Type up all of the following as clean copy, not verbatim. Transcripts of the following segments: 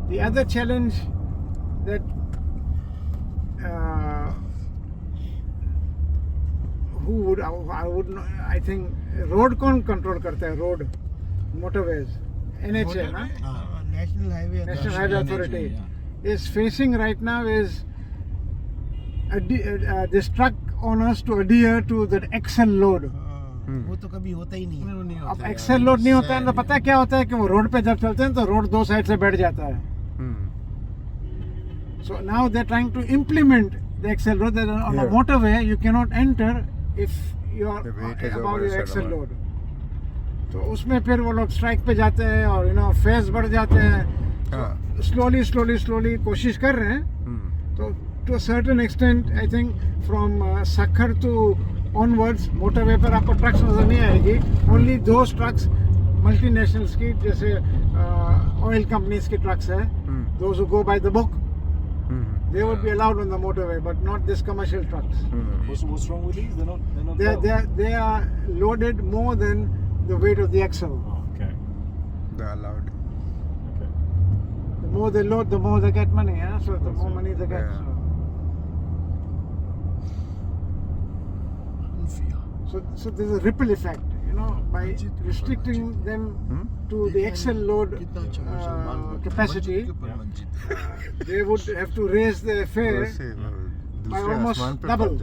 The other challenge that I think road कौन control करता है? रोड मोटरवेज NHA ना, national National Highway Authority is facing right now is this truck owners to adhere to the XL load. वो तो कभी होता ही नहीं है। अब XL लोड नहीं होता है तो पता क्या होता है कि वो रोड पे जब चलते हैं तो रोड दो साइड से बैठ जाता है. So now they're trying to implement the XL load. That on a motorway you cannot enter if you are above your XL load. तो उसमें फिर वो लोग स्ट्राइक पे जाते हैं और फेस बढ़ जाते हैं. स्लोली कोशिश कर रहे हैं. तो to a certain extent I think from Sukkur to onwards motorway पर आपको ट्रक्स नजर नहीं आएगी. ओनली दोज ट्रक्स मल्टीनेशनल्स की, जैसे ऑयल कंपनीज की ट्रक्स है, those who go by the book, they would be allowed on the motorway, but not this commercial trucks. What's wrong with these? They're not. They are loaded more than the weight of the axle. Oh, okay. They're allowed. Okay. The more they load, the more they get money. Yeah? So the more money they get. Yeah. So there's a ripple effect, by restricting them to the XL load capacity. They would have to raise their fare by almost double.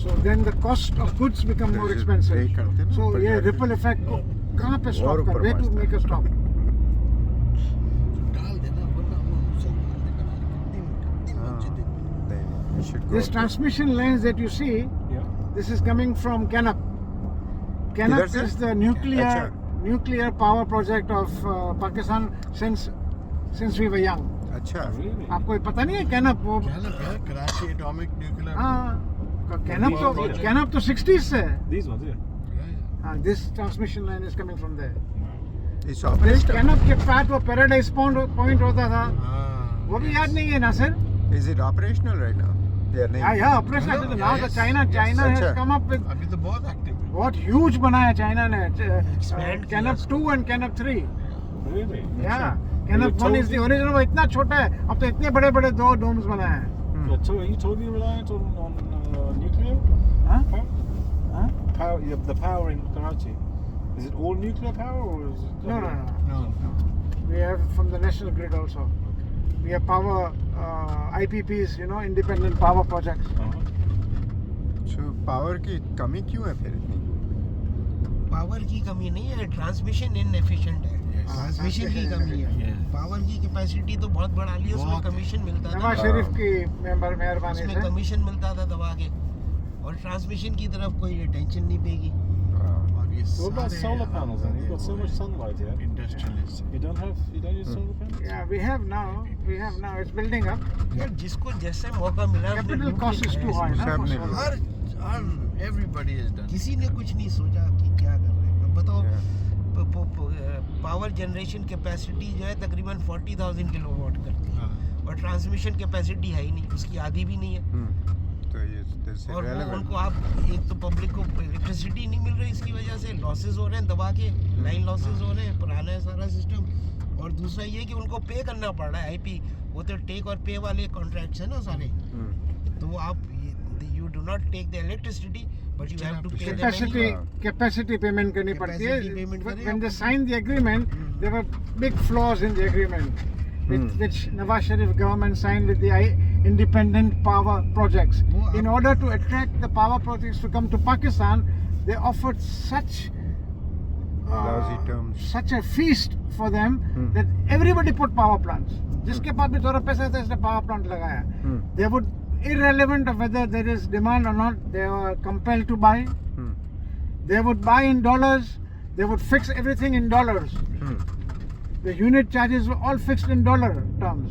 So then the cost of goods become more expensive. So yeah, ripple effect. कहाँ पे stop कर? Where to make a stop? This transmission lines that you see, this is coming from Canop. Canop is the nuclear power project of Pakistan since we were young. अच्छा. Really? आपको ये पता नहीं है Canop? वो Karachi atomic nuclear Canop तो 60s से है. These ones, yeah. This transmission line is coming from there. It's But operational. Canop के पास वो Paradise Point होता था, वो भी याद नहीं है ना sir? Is it operational right now? Yeah, operational. Now the China has come up with अभी तो बहुत एक्टिव है। बहुत huge बनाया चाइना ने. Expand Canop 2 and Canop 3. Really? Yeah. Canop 1 is the original. वो इतना छोटा है, अब तो इतने बड़े बड़े दो डोम्स बनाए हैं. So are you totally reliant on nuclear Huh? power? Huh? Power, the power in Karachi. Is it all nuclear power or is it? No. We have from the national grid also. We have power IPPs, independent power projects. So power की कमी क्यों है फिर इतनी? Power की कमी नहीं है, ट्रांसमिशन इनएफिशिएंट है। ट्रांसमिशन की कमी है। पावर की कैपेसिटी तो बहुत बढ़ा ली, उसमें कमीशन मिलता था। नवाज शरीफ की मेहरबानी उसमें से कमीशन मिलता था दबा के, और ट्रांसमिशन की तरफ कोई अटेंशन नहीं Peggy. What about solar panels then? You've got so much sunlight here. Industrialist You don't use solar panels? Yeah, we have now. It's building up. यार जिसको जैसे मौका मिला, Capital cost is too high, ना? सबने for solar. Her everybody is done. किसी ने कुछ नहीं सोचा कि क्या कर रहे हैं। अब बताओ, पावर जनरेशन कैपेसिटी जो है तकरीबन 40,000 किलोवाट करती है, और ट्रांसमिशन कैपेसिटी है ही नहीं, उसकी आधी भी नहीं है। तो ये और वो उनको आप, एक तो पब्लिक को इलेक्ट्रिसिटी नहीं मिल रही, इसकी वजह से लॉसेस हो रहे हैं, दबा के लाइन लॉसेस हो रहे हैं, पुराना है सारा सिस्टम। और दूसरा ये कि उनको पे करना पड़ रहा है। आईपी वो तो टेक और पे वाले कॉन्ट्रैक्ट्स हैं ना सारे, तो वो आप you do not take the electricity but you have to pay Capacity payment करनी पड़ती है. Capacity payment करें When they आप। signed the agreement, there were big flaws in the agreement, which Nawaz Sharif government signed with the independent power projects. In order to attract the power projects to come to Pakistan, they offered such Lousy terms. such a feast for them that everybody put power plants. जिसके पास भी थोड़ा पैसा था, इसने power plant लगाया. They would, irrelevant of whether there is demand or not, they were compelled to buy. They would buy in dollars. They would fix everything in dollars. The unit charges were all fixed in dollar terms.